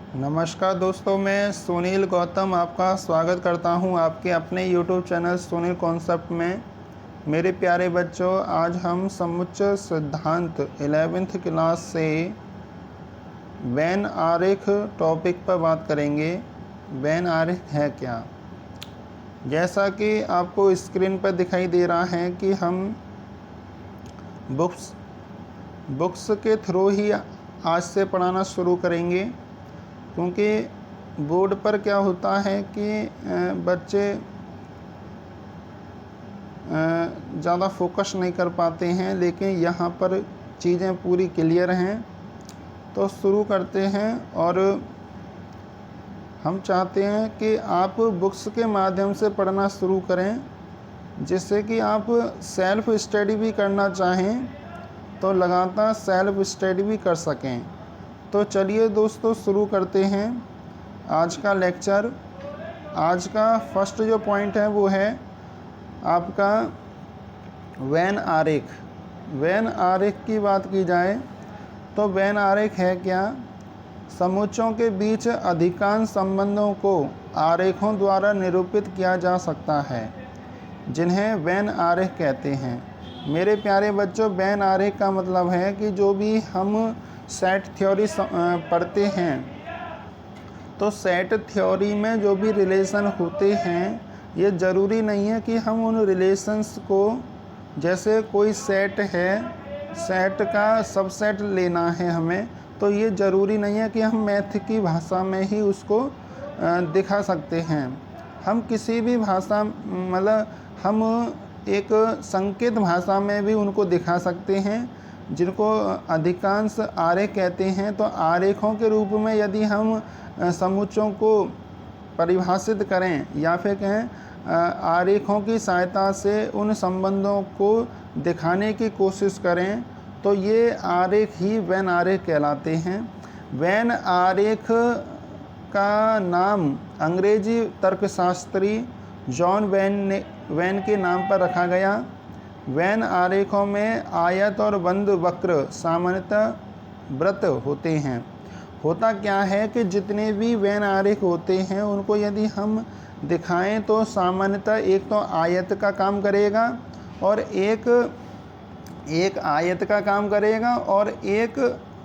नमस्कार दोस्तों, मैं सुनील गौतम आपका स्वागत करता हूं आपके अपने YouTube चैनल सुनील कॉन्सेप्ट में। मेरे प्यारे बच्चों, आज हम समुच्चय सिद्धांत 11th क्लास से वेन आरेख टॉपिक पर बात करेंगे। वेन आरेख है क्या? जैसा कि आपको स्क्रीन पर दिखाई दे रहा है कि हम बुक्स के थ्रू ही आज से पढ़ाना शुरू करेंगे, क्योंकि बोर्ड पर क्या होता है कि बच्चे ज़्यादा फोकस नहीं कर पाते हैं, लेकिन यहाँ पर चीज़ें पूरी क्लियर हैं। तो शुरू करते हैं और हम चाहते हैं कि आप बुक्स के माध्यम से पढ़ना शुरू करें, जिससे कि आप सेल्फ स्टडी भी करना चाहें तो लगातार सेल्फ स्टडी भी कर सकें। तो चलिए दोस्तों, शुरू करते हैं आज का लेक्चर। आज का फर्स्ट जो पॉइंट है वो है आपका वेन आरेख। वेन आरेख की बात की जाए तो वेन आरेख है क्या? समुच्चयों के बीच अधिकांश संबंधों को आरेखों द्वारा निरूपित किया जा सकता है, जिन्हें वेन आरेख कहते हैं। मेरे प्यारे बच्चों, वेन आरेख का मतलब है कि जो भी हम सेट थ्योरी पढ़ते हैं, तो सेट थ्योरी में जो भी रिलेशन होते हैं, ये ज़रूरी नहीं है कि हम उन रिलेशंस को, जैसे कोई सेट है, सेट का सबसेट लेना है हमें, तो ये ज़रूरी नहीं है कि हम मैथ की भाषा में ही उसको दिखा सकते हैं। हम किसी भी भाषा, मतलब हम एक संकेत भाषा में भी उनको दिखा सकते हैं, जिनको अधिकांश आरेख कहते हैं। तो आरेखों के रूप में यदि हम समुच्चयों को परिभाषित करें या फिर कहें आरेखों की सहायता से उन संबंधों को दिखाने की कोशिश करें, तो ये आरेख ही वेन आरेख कहलाते हैं। वेन आरेख का नाम अंग्रेजी तर्कशास्त्री जॉन वेन के नाम पर रखा गया। वेन आरेखों में आयत और बंद वक्र सामान्यतः वृत्त होते हैं। होता क्या है कि जितने भी वेन आरेख होते हैं उनको यदि हम दिखाएं तो सामान्यतः एक तो आयत का काम करेगा और एक आयत का काम करेगा और एक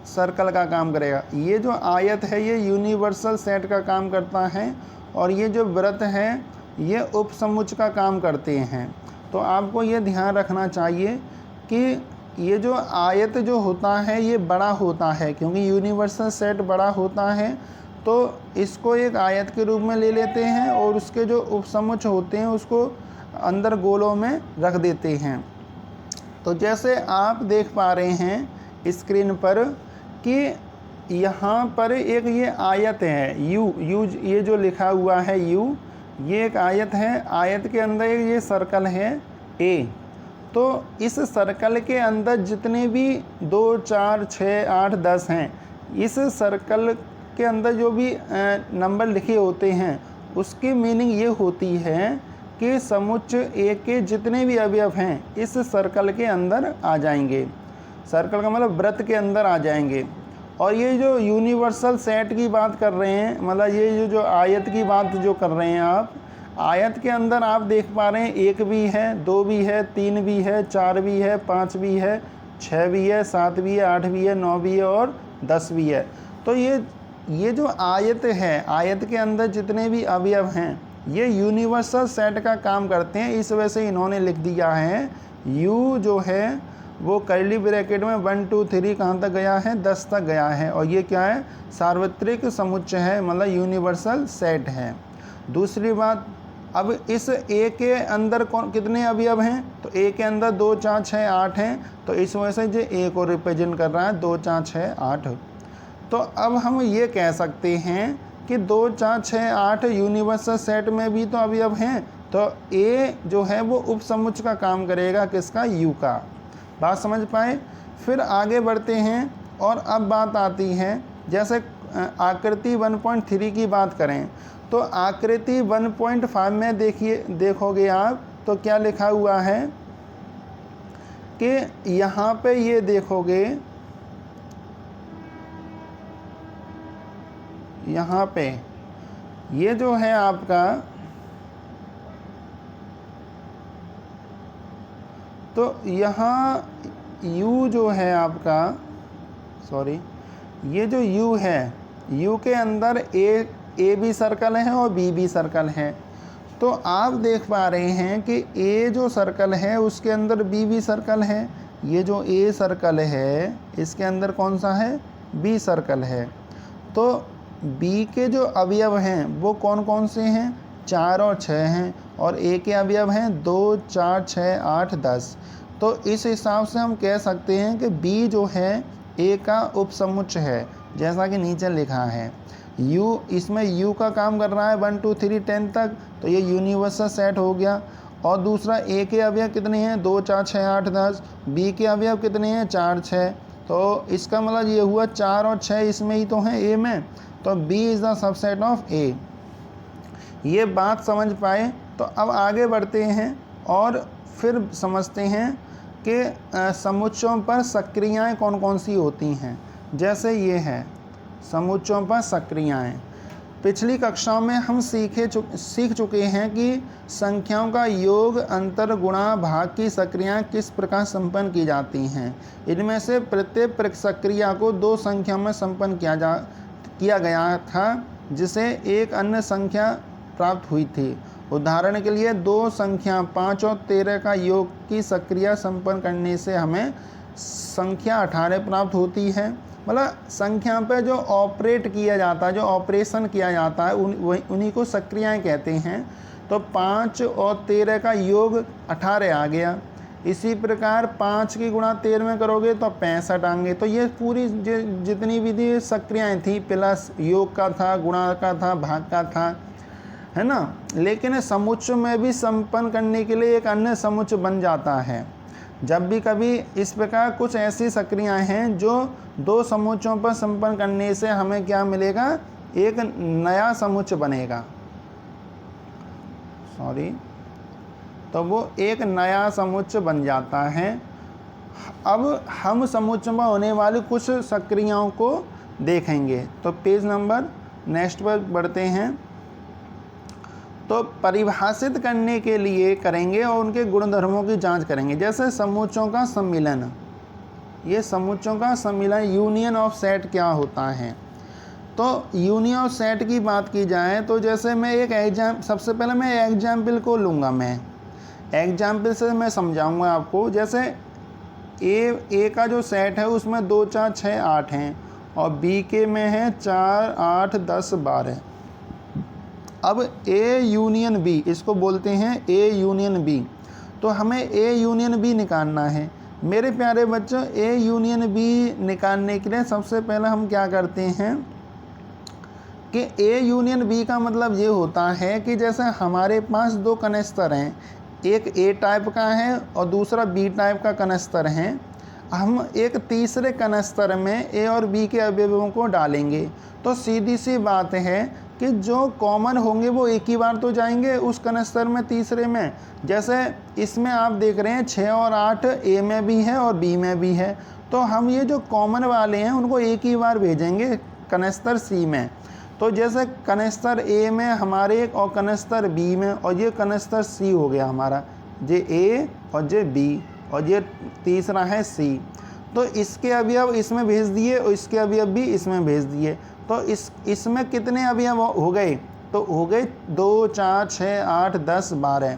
सर्कल का काम करेगा। ये जो आयत है ये यूनिवर्सल सेट का काम करता है, और ये जो वृत्त है ये उपसमुच्चय का काम करते हैं। तो आपको ये ध्यान रखना चाहिए कि ये जो आयत जो होता है ये बड़ा होता है, क्योंकि यूनिवर्सल सेट बड़ा होता है, तो इसको एक आयत के रूप में ले लेते हैं और उसके जो उपसमुच्चय होते हैं उसको अंदर गोलों में रख देते हैं। तो जैसे आप देख पा रहे हैं स्क्रीन पर कि यहाँ पर एक ये आयत है यू, ये जो लिखा हुआ है यू, ये एक आयत है। आयत के अंदर ये सर्कल है ए। तो इस सर्कल के अंदर जितने भी 2, 4, 6, 8, 10 हैं, इस सर्कल के अंदर जो भी नंबर लिखे होते हैं उसकी मीनिंग ये होती है कि समुच्चय ए के जितने भी अवयव हैं इस सर्कल के अंदर आ जाएंगे। सर्कल का मतलब वृत्त के अंदर आ जाएंगे। और ये जो यूनिवर्सल सेट की बात कर रहे हैं, मतलब ये जो आयत की बात जो कर रहे हैं आप, आयत के अंदर आप देख पा रहे हैं 1 भी है, 2 भी है, 3 भी है, 4 भी है, 5 भी है, 6 भी है, 7 भी है, 8 भी है, 9 भी है और 10 भी है। तो ये जो आयत है, आयत के अंदर जितने भी अवयव हैं ये यूनिवर्सल सेट का काम करते हैं। इस वजह से इन्होंने लिख दिया है यू जो है वो कर्ली ब्रैकेट में 1, 2, 3 कहाँ तक गया है? 10 तक गया है। और ये क्या है? सार्वत्रिक समुच्चय है, मतलब यूनिवर्सल सेट है। दूसरी बात, अब इस ए के अंदर कितने अवयव हैं? तो ए के अंदर 2, 4, 6, 8 हैं। तो इस वजह से जो ए को रिप्रेजेंट कर रहा है 2, 4, 6, 8। तो अब हम ये कह सकते हैं कि 2, 4, 6, 8 यूनिवर्सल सेट में भी तो अवयव हैं, तो ए जो है वो उपसमुच्चय का काम करेगा, किसका? यू का। बात समझ पाए? फिर आगे बढ़ते हैं और अब बात आती है, जैसे आकृति 1.3 की बात करें तो आकृति 1.5 में देखोगे आप तो क्या लिखा हुआ है कि यहाँ पे ये देखोगे यहाँ पे ये जो है आपका, तो यहाँ u जो है आपका, सॉरी, ये जो u है, u के अंदर ए भी सर्कल है और बी भी सर्कल है। तो आप देख पा रहे हैं कि ए जो सर्कल है उसके अंदर बी भी सर्कल है। ये जो ए सर्कल है इसके अंदर कौन सा है, बी सर्कल है। तो बी के जो अवयव हैं वो कौन कौन से हैं, 4 और 6 हैं, और ए के अवयव हैं 2, 4, 6, 8, 10। तो इस हिसाब से हम कह सकते हैं कि बी जो है ए का उपसमुच्चय है, जैसा कि नीचे लिखा है। यू, इसमें यू का काम कर रहा है 1, 2, 3, 10 तक, तो ये यूनिवर्सल सेट हो गया। और दूसरा ए के अवयव कितने हैं, 2, 4, 6, 8, 10। बी के अवयव कितने हैं, 4, 6। तो इसका मतलब ये हुआ 4 और 6 इसमें ही तो हैं ए में, तो B is the subset of A. ये बात समझ पाए तो अब आगे बढ़ते हैं और फिर समझते हैं कि समुच्चयों पर सक्रियाएँ कौन कौन सी होती हैं। जैसे ये है समुच्चयों पर सक्रियाएँ। पिछली कक्षाओं में हम सीख चुके हैं कि संख्याओं का योग, अंतर, गुणा, भाग की सक्रियाएँ किस प्रकार संपन्न की जाती हैं। इनमें से प्रत्येक सक्रिया को 2 संख्या में संपन्न किया गया था, जिसे एक अन्य संख्या प्राप्त हुई थी। उदाहरण के लिए 2 संख्या 5 और 13 का योग की सक्रिया संपन्न करने से हमें संख्या 18 प्राप्त होती है। मतलब संख्या पे जो ऑपरेट किया जाता है, जो ऑपरेशन किया जाता है, उन्हीं को सक्रियाएँ कहते हैं। तो 5 और 13 का योग 18 आ गया। इसी प्रकार 5 की गुणा 13 में करोगे तो 65 आएंगे। तो ये पूरी जितनी भी सक्रियाएँ थी, प्लस योग का था, गुणा का था, भाग का था, है ना। लेकिन समुच्चय में भी संपन्न करने के लिए एक अन्य समुच्चय बन जाता है। जब भी कभी इस प्रकार कुछ ऐसी सक्रियाएँ हैं जो 2 समुच्चयों पर संपन्न करने से हमें क्या मिलेगा, एक नया समुच्चय बनेगा, सॉरी, तो वो एक नया समुच्चय बन जाता है। अब हम समुच्चय में होने वाली कुछ सक्रियाओं को देखेंगे। तो पेज नंबर नेक्स्ट पर बढ़ते हैं। तो परिभाषित करने के लिए करेंगे और उनके गुणधर्मों की जांच करेंगे। जैसे समुच्चयों का सम्मिलन, ये समुच्चयों का सम्मिलन, यूनियन ऑफ सेट क्या होता है। तो यूनियन ऑफ सेट की बात की जाए तो जैसे मैं एक सबसे पहले मैं एग्जाम्पल को लूँगा, मैं एग्जाम्पल से मैं समझाऊंगा आपको। जैसे ए का जो सेट है उसमें 2, 4, 6, 8 हैं, और बी के में है 4, 8, 10, 12। अब ए यूनियन बी, इसको बोलते हैं ए यूनियन बी। तो हमें ए यूनियन बी निकालना है। मेरे प्यारे बच्चों, ए यूनियन बी निकालने के लिए सबसे पहले हम क्या करते हैं कि ए यूनियन बी का मतलब ये होता है कि जैसे हमारे पास 2 कनस्तर हैं, एक ए टाइप का है और दूसरा बी टाइप का कनस्तर है। हम एक तीसरे कनस्तर में ए और बी के अवयवों को डालेंगे। तो सीधी सी बात है कि जो कॉमन होंगे वो एक ही बार तो जाएंगे उस कनस्तर में, तीसरे में। जैसे इसमें आप देख रहे हैं 6 और 8 ए में भी है और बी में भी है, तो हम ये जो कॉमन वाले हैं उनको एक ही बार भेजेंगे कनस्तर सी में। तो जैसे कनस्तर ए में हमारे एक और कनस्तर बी में, और ये कनस्तर सी हो गया हमारा, ये ए और ये बी, और ये तीसरा है सी। तो इसके अवयव इसमें भेज दिए और इसके अवयव भी इसमें भेज दिए। तो इसमें कितने अवयव हो गए, तो हो गए 2, 4, 6, 8, 10, 12।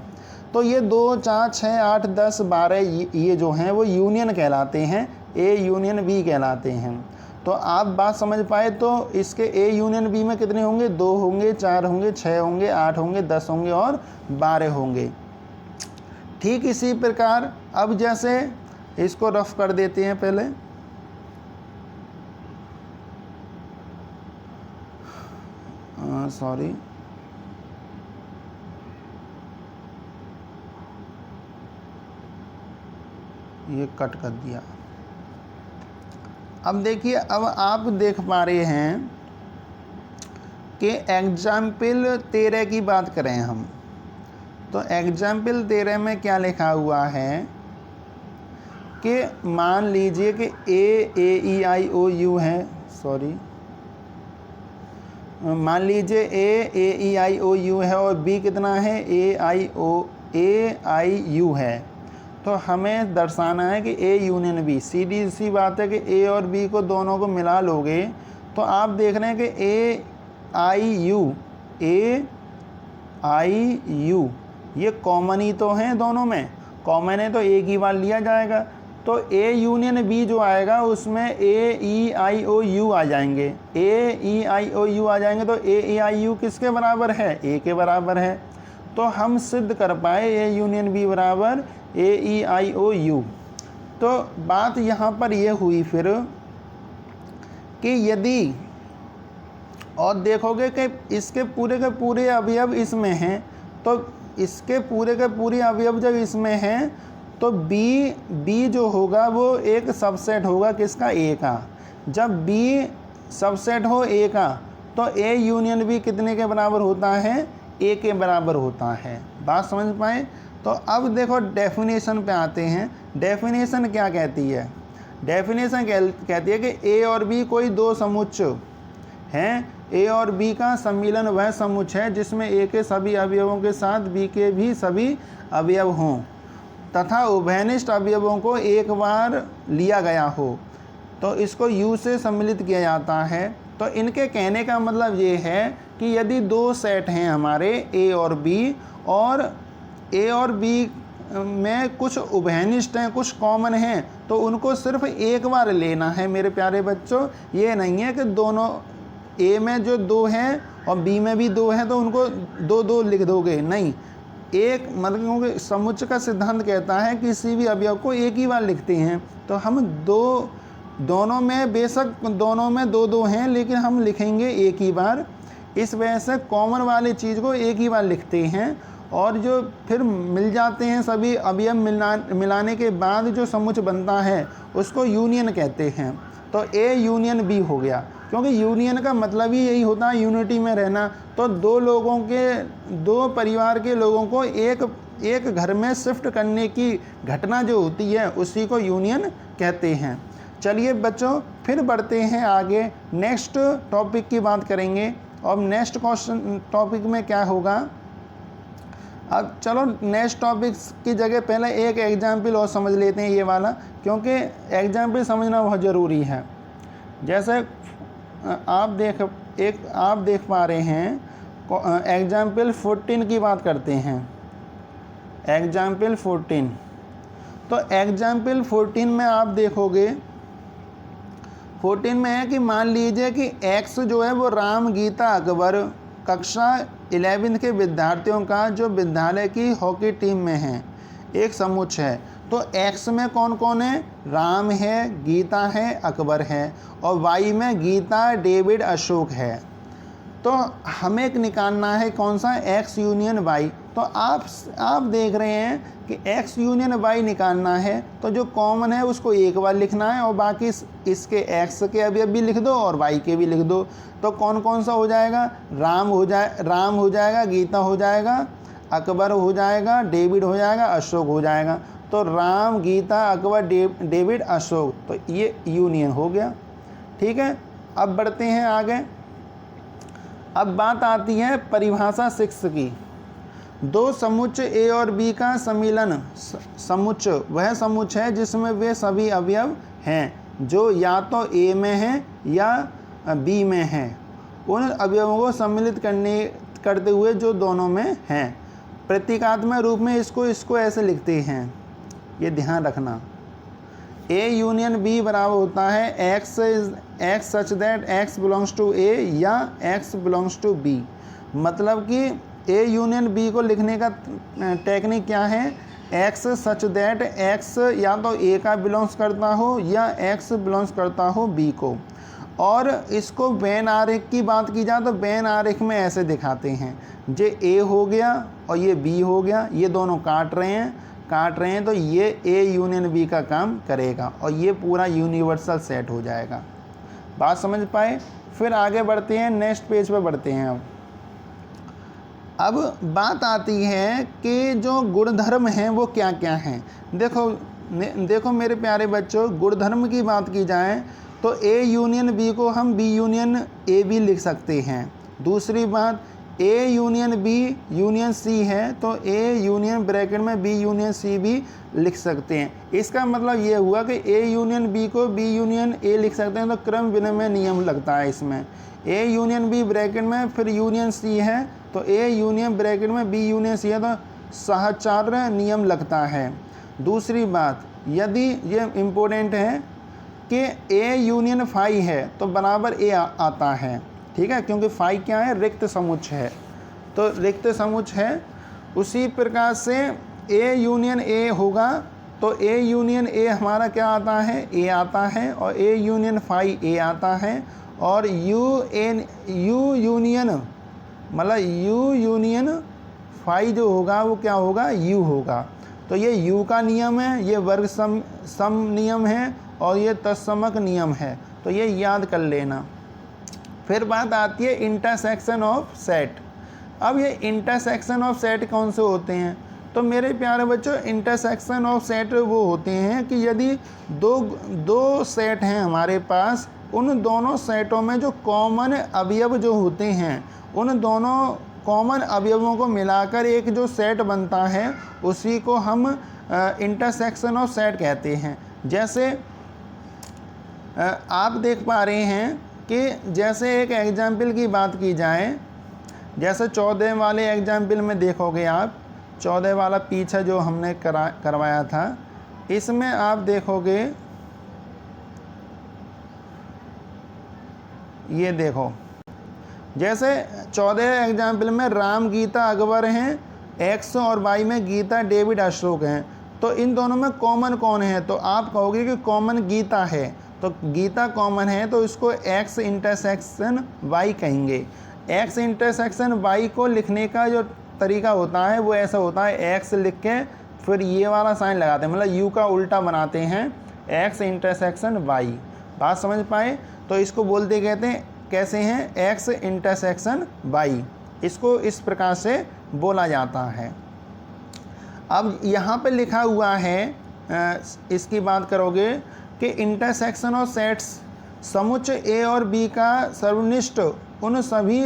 तो ये 2, 4, 6, 8, 10, 12 ये जो हैं वो यूनियन कहलाते हैं, ए यूनियन बी कहलाते हैं। तो आप बात समझ पाए। तो इसके ए यूनियन बी में कितने होंगे, 2 होंगे, 4 होंगे, 6 होंगे, 8 होंगे, 10 होंगे और 12 होंगे। ठीक इसी प्रकार अब जैसे इसको रफ कर देते हैं पहले, सॉरी, ये कट कर दिया। अब देखिए, अब आप देख पा रहे हैं कि एग्जाम्पल 13 की बात करें हम, तो एग्जाम्पल 13 में क्या लिखा हुआ है कि मान लीजिए कि ए ई आई ओ यू है, सॉरी, मान लीजिए ए ई आई ओ यू है और बी कितना है ए आई यू है, तो हमें दर्शाना है कि ए यूनियन बी। सीधी सी बात है कि ए और बी को दोनों को मिला लोगे तो आप देख रहे हैं कि ए आई यू ये कॉमन ही तो हैं, दोनों में कॉमन है तो एक ही बार लिया जाएगा। तो ए यूनियन बी जो आएगा उसमें ए ई आई ओ यू आ जाएंगे, ए ई आई ओ यू आ जाएंगे। तो ए ई आई यू किसके बराबर है, ए के बराबर है। तो हम सिद्ध कर पाए ए यूनियन बी बराबर ए ई आई ओ यू। तो बात यहाँ पर ये हुई फिर कि यदि और देखोगे कि इसके पूरे के पूरे अवयव इसमें हैं, तो इसके पूरे के पूरे अवयव जब इसमें हैं तो बी जो होगा वो एक सबसेट होगा किसका, ए का। जब बी सबसेट हो ए का तो ए यूनियन बी कितने के बराबर होता है, ए के बराबर होता है। बात समझ पाए। तो अब देखो डेफिनेशन पे आते हैं। डेफिनेशन क्या कहती है, डेफिनेशन कहती है कि ए और बी कोई दो समुच्चय हैं। ए और बी का सम्मिलन वह समुच्चय है जिसमें ए के सभी अवयवों के साथ बी के भी सभी अवयव हों तथा उभयनिष्ठ अवयवों को एक बार लिया गया हो, तो इसको यू से सम्मिलित किया जाता है। तो इनके कहने का मतलब ये है कि यदि दो सेट हैं हमारे ए और बी में कुछ उभयनिष्ठ हैं, कुछ कॉमन हैं, तो उनको सिर्फ एक बार लेना है मेरे प्यारे बच्चों। ये नहीं है कि दोनों ए में जो दो हैं और बी में भी दो हैं तो उनको दो दो लिख दोगे, नहीं। एक मतलब क्योंकि समुच्चय का सिद्धांत कहता है कि किसी भी अवयव को एक ही बार लिखते हैं, तो हम दोनों में बेशक दोनों में दो दो हैं लेकिन हम लिखेंगे एक ही बार। इस वजह से कॉमन वाली चीज़ को एक ही बार लिखते हैं और जो फिर मिल जाते हैं सभी अवयव मिलाने के बाद जो समुच्चय बनता है उसको यूनियन कहते हैं। तो ए यूनियन बी हो गया, क्योंकि यूनियन का मतलब ही यही होता है यूनिटी में रहना। तो दो परिवार के लोगों को एक घर में शिफ्ट करने की घटना जो होती है उसी को यूनियन कहते हैं। चलिए बच्चों फिर बढ़ते हैं आगे, नेक्स्ट टॉपिक की बात करेंगे। और नेक्स्ट क्वेश्चन टॉपिक में क्या होगा, अब चलो नेक्स्ट टॉपिक की जगह पहले एक एग्जाम्पल और समझ लेते हैं ये वाला, क्योंकि एग्जाम्पल समझना बहुत ज़रूरी है। जैसे आप देख पा रहे हैं एग्जाम्पल 14 की बात करते हैं। एग्जाम्पल 14, तो एग्जाम्पल 14 में आप देखोगे 14 में है कि मान लीजिए कि एक्स जो है वो राम, गीता, अकबर कक्षा 11 के विद्यार्थियों का जो विद्यालय की हॉकी टीम में है एक समुच्चय है। तो एक्स में कौन कौन है, राम है, गीता है, अकबर है, और वाई में गीता, डेविड, अशोक है। तो हमें निकालना है कौन सा, एक्स यूनियन वाई। तो आप देख रहे हैं कि एक्स यूनियन वाई निकालना है तो जो कॉमन है उसको एक बार लिखना है और बाकी इसके एक्स के अवयव भी लिख दो और वाई के भी लिख दो। तो कौन कौन सा हो जाएगा, राम हो जाएगा, गीता हो जाएगा, अकबर हो जाएगा, डेविड हो जाएगा, अशोक हो जाएगा। तो राम, गीता, अकबर, डेविड, अशोक, तो ये यूनियन हो गया। ठीक है, अब बढ़ते हैं आगे। अब बात आती है परिभाषा 6 की। दो समुच्चय ए और बी का सम्मिलन समुच्चय वह समुच्चय है जिसमें वे सभी अवयव हैं जो या तो ए में हैं या बी में हैं, उन अवयवों को सम्मिलित करते हुए जो दोनों में हैं। प्रतीकात्मक रूप में इसको ऐसे लिखते हैं, ये ध्यान रखना। ए यूनियन बी बराबर होता है X such that X belongs to A या एक्स बिलोंग्स टू बी। मतलब कि ए यूनियन बी को लिखने का टेक्निक क्या है, एक्स सच दैट एक्स या तो ए का बिलोंग्स करता हो या एक्स बिलोंग्स करता हो बी को। और इसको वेन आरेख की बात की जाए तो वेन आरेख में ऐसे दिखाते हैं, ये ए हो गया और ये बी हो गया, ये दोनों काट रहे हैं तो ये ए यूनियन बी का काम करेगा और ये पूरा यूनिवर्सल सेट हो जाएगा। बात समझ पाए। फिर आगे बढ़ते हैं, नेक्स्ट पेज पर बढ़ते हैं। अब बात आती है कि जो गुणधर्म हैं वो क्या क्या हैं। देखो मेरे प्यारे बच्चों, गुणधर्म की बात की जाए तो ए यूनियन बी को हम बी यूनियन ए भी लिख सकते हैं। दूसरी बात, A union B union C है तो ए यूनियन ब्रैकेट में बी यूनियन सी भी लिख सकते हैं। इसका मतलब ये हुआ कि ए यूनियन बी को बी यूनियन ए लिख सकते हैं, तो क्रम विनिमय नियम लगता है इसमें। ए यूनियन बी ब्रैकेट में फिर यूनियन सी है तो ए यूनियन ब्रैकेट में बी यूनियन सी है तो सहचार्य नियम लगता है। दूसरी बात, यदि ये इम्पोर्टेंट है कि ए यूनियन फाई है तो बराबर ए आता है, ठीक है, क्योंकि फाई क्या है, रिक्त समुच्चय है, तो रिक्त समुच्चय है। उसी प्रकार से ए यूनियन ए होगा तो ए यूनियन ए हमारा क्या आता है, ए आता है, और ए यूनियन फाई ए आता है, और यू यूनियन मतलब यू यूनियन फाई जो होगा वो क्या होगा, यू होगा। तो ये यू का नियम है, ये वर्ग सम नियम है, और ये तत्समक नियम है, तो ये याद कर लेना। फिर बात आती है इंटरसेक्शन ऑफ सेट। अब ये इंटरसेक्शन ऑफ सेट कौन से होते हैं, तो मेरे प्यारे बच्चों इंटरसेक्शन ऑफ सेट वो होते हैं कि यदि दो सेट हैं हमारे पास, उन दोनों सेटों में जो कॉमन अवयव जो होते हैं, उन दोनों कॉमन अवयवों को मिलाकर एक जो सेट बनता है उसी को हम इंटरसेक्शन ऑफ सेट कहते हैं। जैसे आप देख पा रहे हैं कि जैसे एक एग्जाम्पल की बात की जाए, जैसे 14 वाले एग्जाम्पल में देखोगे आप, 14 वाला पीछे जो हमने करवाया था, इसमें आप देखोगे, ये देखो, जैसे 14 एग्जाम्पल में राम गीता अकबर हैं, एक्स और वाई में गीता डेविड अशोक हैं, तो इन दोनों में कॉमन कौन है, तो आप कहोगे कि कॉमन गीता है, तो गीता कॉमन है तो इसको एक्स इंटरसेक्शन वाई कहेंगे। एक्स इंटरसेक्शन वाई को लिखने का जो तरीका होता है वो ऐसा होता है, एक्स लिख के फिर ये वाला साइन लगाते हैं, मतलब यू का उल्टा बनाते हैं, एक्स इंटरसेक्शन वाई। बात समझ पाए, तो इसको बोलते कहते हैं कैसे हैं, एक्स इंटरसेक्शन वाई, इसको इस प्रकार से बोला जाता है। अब यहाँ पे लिखा हुआ है, इसकी बात करोगे कि इंटरसेक्शन ऑफ सेट्स समुच्चय ए और बी का सर्वनिष्ठ उन सभी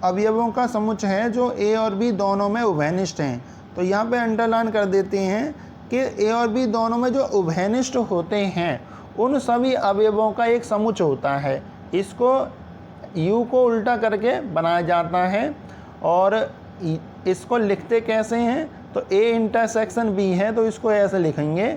अवयवों का समुच्चय है जो ए और बी दोनों में उभयनिष्ठ हैं। तो यहाँ पे अंडरलाइन कर देते हैं कि ए और बी दोनों में जो उभयनिष्ठ होते हैं उन सभी अवयवों का एक समुच्चय होता है। इसको यू को उल्टा करके बनाया जाता है, और इसको लिखते कैसे हैं, तो ए इंटरसेक्शन बी है तो इसको ऐसे लिखेंगे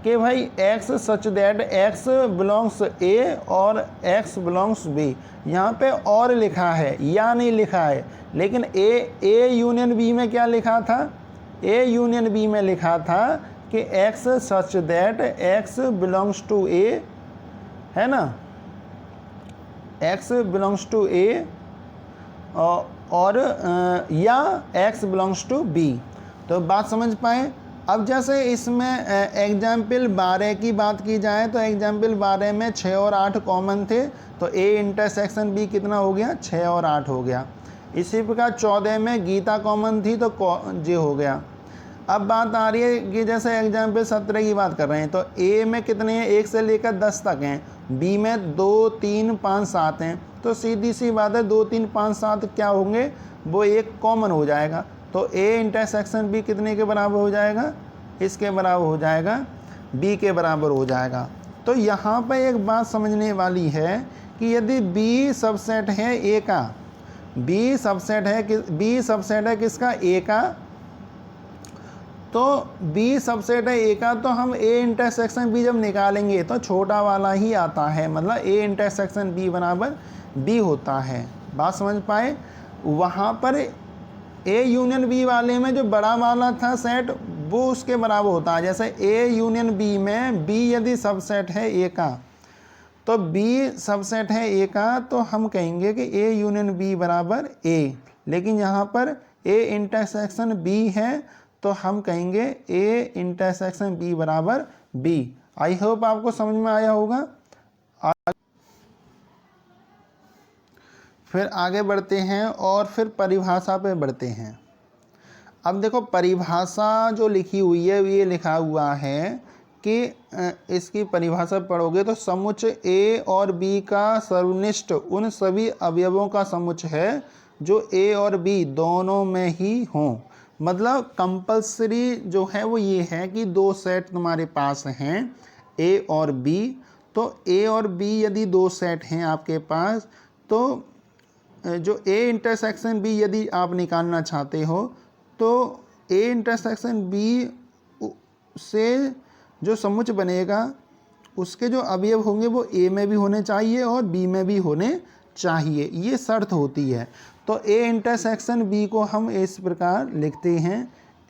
कि भाई X such that X belongs A और एक्स बिलोंग्स बी। यहाँ पे और लिखा है या नहीं लिखा है, लेकिन ए यूनियन बी में क्या लिखा था, ए यूनियन बी में लिखा था कि X such that X belongs to A, है ना, एक्स बिलोंग्स टू ए और या एक्स बिलोंग्स टू बी। तो बात समझ पाए। अब जैसे इसमें एग्जाम्पल 12 की बात की जाए तो एग्जाम्पल 12 में 6 और 8 कॉमन थे, तो ए इंटरसेक्शन बी कितना हो गया, 6 और 8 हो गया। इसी प्रकार 14 में गीता कॉमन थी तो जे हो गया। अब बात आ रही है कि जैसे एग्जाम्पल 17 की बात कर रहे हैं, तो ए में कितने हैं, 1 से लेकर 10 तक हैं, बी में 2, 3, 5, 7 हैं, तो सीधी सी बात है 2, 3, 5, 7 क्या होंगे, वो एक कॉमन हो जाएगा। तो ए इंटरसेक्शन बी कितने के बराबर हो जाएगा, इसके बराबर हो जाएगा, बी के बराबर हो जाएगा। तो यहाँ पर एक बात समझने वाली है कि यदि बी सबसेट है ए का, बी सबसेट है किसका, ए का, तो बी सबसेट है ए का, तो हम ए इंटरसेक्शन बी जब निकालेंगे तो छोटा वाला ही आता है, मतलब ए इंटरसेक्शन बी बराबर बी होता है। बात समझ पाए। वहाँ पर ए यूनियन बी वाले में जो बड़ा वाला था सेट वो उसके बराबर होता है। जैसे ए यूनियन बी में बी यदि सबसेट है ए का, तो बी सबसेट है ए का, तो हम कहेंगे कि ए यूनियन बी बराबर ए, लेकिन यहाँ पर ए इंटरसेक्शन बी है तो हम कहेंगे ए इंटरसेक्शन बी बराबर बी। आई होप आपको समझ में आया होगा। फिर आगे बढ़ते हैं और फिर परिभाषा पे बढ़ते हैं। अब देखो परिभाषा जो लिखी हुई है ये लिखा हुआ है इसकी परिभाषा पढ़ोगे तो समुच्चय ए और बी का सर्वनिष्ठ उन सभी अवयवों का समुच्चय है जो ए और बी दोनों में ही हों। मतलब कंपलसरी जो है वो ये है कि दो सेट तुम्हारे पास हैं ए और बी, तो ए और बी यदि दो सेट हैं आपके पास, तो जो ए इंटरसेक्शन बी यदि आप निकालना चाहते हो तो ए इंटरसेक्शन बी से जो समुच्चय बनेगा उसके जो अवयव होंगे वो ए में भी होने चाहिए और बी में भी होने चाहिए, ये शर्त होती है। तो ए इंटरसेक्शन बी को हम इस प्रकार लिखते हैं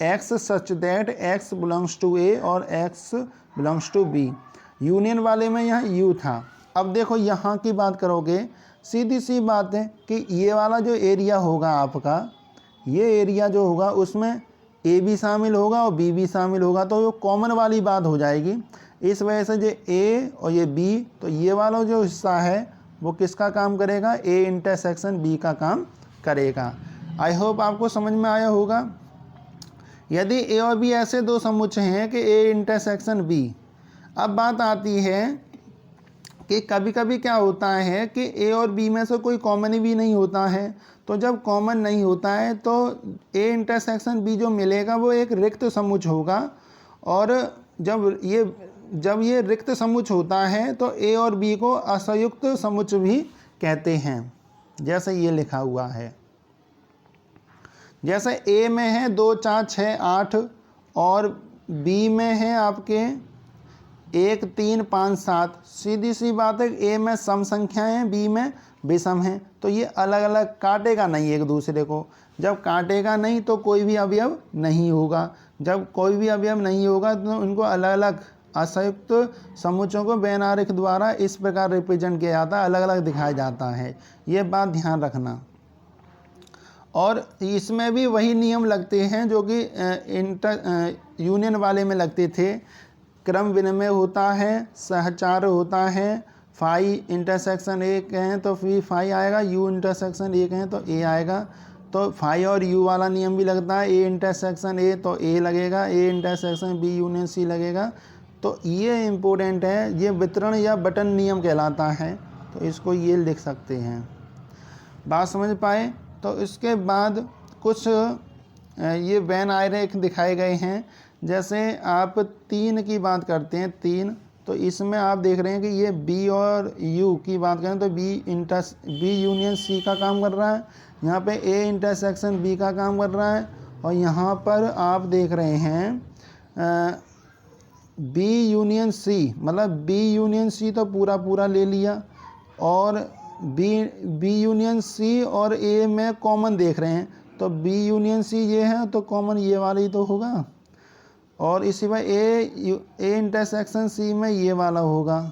X such that X belongs to A और X belongs to B. Union वाले में यहाँ यू था। अब देखो यहाँ की बात करोगे, सीधी सी बात है कि ये वाला जो एरिया होगा आपका, ये एरिया जो होगा उसमें ए भी शामिल होगा और बी भी शामिल होगा, तो वो कॉमन वाली बात हो जाएगी। इस वजह से जो ए और ये बी, तो ये वाला जो हिस्सा है वो किसका काम करेगा, ए इंटरसेक्शन बी का काम करेगा। आई होप आपको समझ में आया होगा। यदि ए और बी ऐसे दो समुच्चय हैं कि ए इंटरसेक्शन बी, अब बात आती है कि कभी कभी क्या होता है कि ए और बी में से कोई कॉमन भी नहीं होता है, तो जब कॉमन नहीं होता है तो ए इंटरसेक्शन बी जो मिलेगा वो एक रिक्त समुच्चय होगा, और जब ये रिक्त समुच्चय होता है तो ए और बी को असंयुक्त समुच्चय भी कहते हैं, जैसे ये लिखा हुआ है। जैसे ए में है 2 4 6 8 और बी में है आपके 1 3 5 7। सीधी सी बात है, ए में सम संख्याएं हैं, बी में विषम हैं, तो ये अलग अलग काटेगा नहीं एक दूसरे को। जब काटेगा नहीं तो कोई भी अवयव नहीं होगा, जब कोई भी अवयव नहीं होगा तो उनको अलग अलग असंयुक्त समुच्चयों को वैनारिक द्वारा इस प्रकार रिप्रेजेंट किया जाता है, अलग अलग दिखाया जाता है, ये बात ध्यान रखना। और इसमें भी वही नियम लगते हैं जो कि यूनियन वाले में लगते थे। क्रम विनिमय होता है, सहचार होता है, फाई इंटरसेक्शन ए कहें तो फिर फाई आएगा, यू इंटरसेक्शन ए कहें तो ए आएगा, तो फाई और यू वाला नियम भी लगता है। ए इंटरसेक्शन ए तो ए लगेगा, A intersection B union C लगेगा। तो ये इम्पोर्टेंट है, ये वितरण या बटन नियम कहलाता है, तो इसको ये लिख सकते हैं। बात समझ पाए? तो इसके बाद कुछ ये वेन आरेख दिखाए गए हैं। जैसे आप 3 की बात करते हैं, 3, तो इसमें आप देख रहे हैं कि ये बी और यू की बात करें तो बी यूनियन सी का काम कर रहा है, यहाँ पे ए इंटरसेक्शन बी का काम कर रहा है, और यहाँ पर आप देख रहे हैं बी यूनियन सी, मतलब बी यूनियन सी तो पूरा पूरा ले लिया, और बी यूनियन सी और ए में कॉमन देख रहे हैं, तो बी यूनियन सी ये है तो कॉमन ये वाला ही तो होगा, और इसी में ए इंटरसेक्शन सी में ये वाला होगा,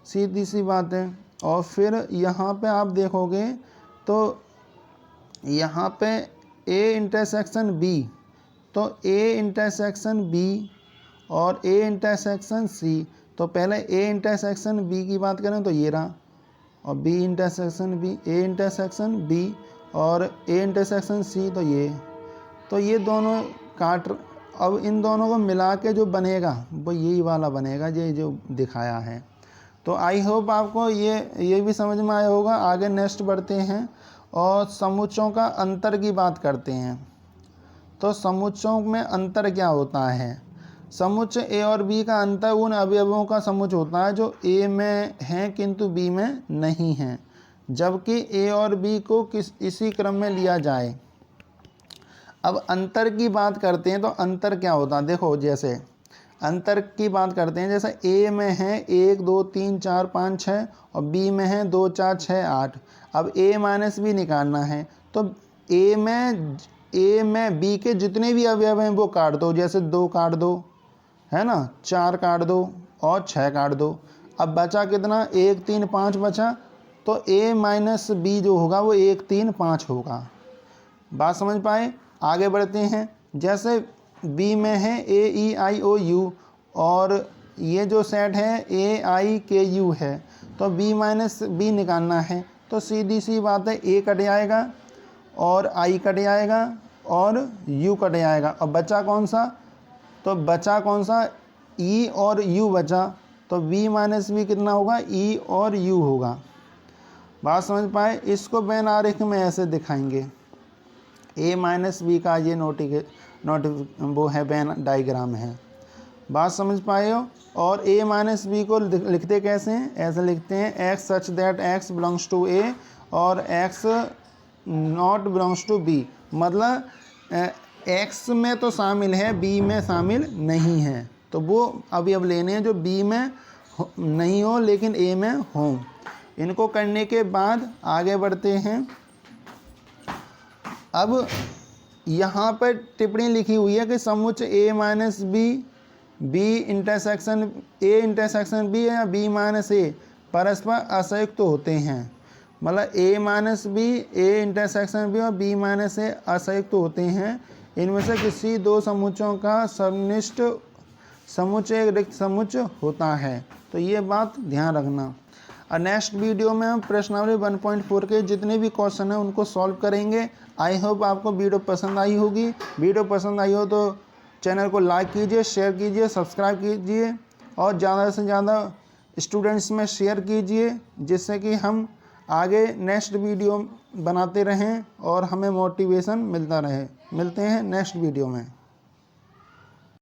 सीधी सी बात है। और फिर यहाँ पे आप देखोगे तो यहाँ पे ए इंटरसेक्शन बी, तो ए इंटरसेक्शन बी और ए इंटरसेक्शन सी, तो पहले ए इंटरसेक्शन बी की बात करें तो ये रहा, और B intersection B, A intersection B और ए इंटरसेक्शन सी, तो ये दोनों काट। अब इन दोनों को मिला के जो बनेगा वो यही वाला बनेगा, ये जो दिखाया है। तो आई होप आपको ये भी समझ में आया होगा। आगे नेक्स्ट बढ़ते हैं और समुच्चयों का अंतर की बात करते हैं। तो समुच्चयों में अंतर क्या होता है? समुच्चय ए और बी का अंतर उन अवयवों का समुच्चय होता है जो ए में हैं किंतु बी में नहीं हैं, जबकि ए और बी को इसी क्रम में लिया जाए। अब अंतर की बात करते हैं तो अंतर क्या होता है? देखो, जैसे अंतर की बात करते हैं, जैसे ए में है 1 2 3 4 5 6 और बी में है 2 4 6 8। अब ए माइनस बी निकालना है, तो ए में बी के जितने भी अवयव हैं वो काट दो, जैसे 2 काट दो, है ना, 4 काट दो और 6 काट दो। अब बचा कितना? 1 3 5 बचा, तो ए माइनस बी जो होगा वो 1 3 5 होगा। बात समझ पाए? आगे बढ़ते हैं। जैसे बी में है ए ई आई ओ यू, और ये जो सेट है ए आई के यू है, तो बी माइनस बी निकालना है, तो सीधी सी बात है, ए कट जाएगा और आई कट जाएगा और यू कट जाएगा, और बचा कौन सा? तो बचा कौन सा? ई और यू बचा, तो बी माइनस बी कितना होगा, ई और यू होगा। बात समझ पाए। इसको वेन आरेख में ऐसे दिखाएंगे, ए माइनस बी का ये वो है वेन डायग्राम है। बात समझ पाए हो। और ए माइनस बी को लिखते कैसे हैं, ऐसे लिखते हैं X such that X belongs to A और X not belongs to B, मतलब एक्स में तो शामिल है, बी में शामिल नहीं है। तो वो अभी अब लेने हैं जो बी में नहीं हो लेकिन ए में हो। इनको करने के बाद आगे बढ़ते हैं। अब यहाँ पर टिप्पणी लिखी हुई है कि समुच्चय A minus B intersection A intersection B या बी माइनस ए परस्पर असंयुक्त होते हैं। मतलब A minus B, A intersection B और बी माइनस ए असंयुक्त होते हैं। इनमें से किसी दो समुच्चयों का समनिष्ठ समुच्चय एक रिक्त समुच्चय होता है। तो ये बात ध्यान रखना। और नेक्स्ट वीडियो में हम प्रश्नावली 1.4 के जितने भी क्वेश्चन हैं उनको सॉल्व करेंगे। आई होप आपको वीडियो पसंद आई होगी। वीडियो पसंद आई हो तो चैनल को लाइक कीजिए, शेयर कीजिए, सब्सक्राइब कीजिए और ज़्यादा से ज़्यादा स्टूडेंट्स में शेयर कीजिए, जिससे कि हम आगे नेक्स्ट वीडियो बनाते रहें और हमें मोटिवेशन मिलता रहे। मिलते हैं नेक्स्ट वीडियो में।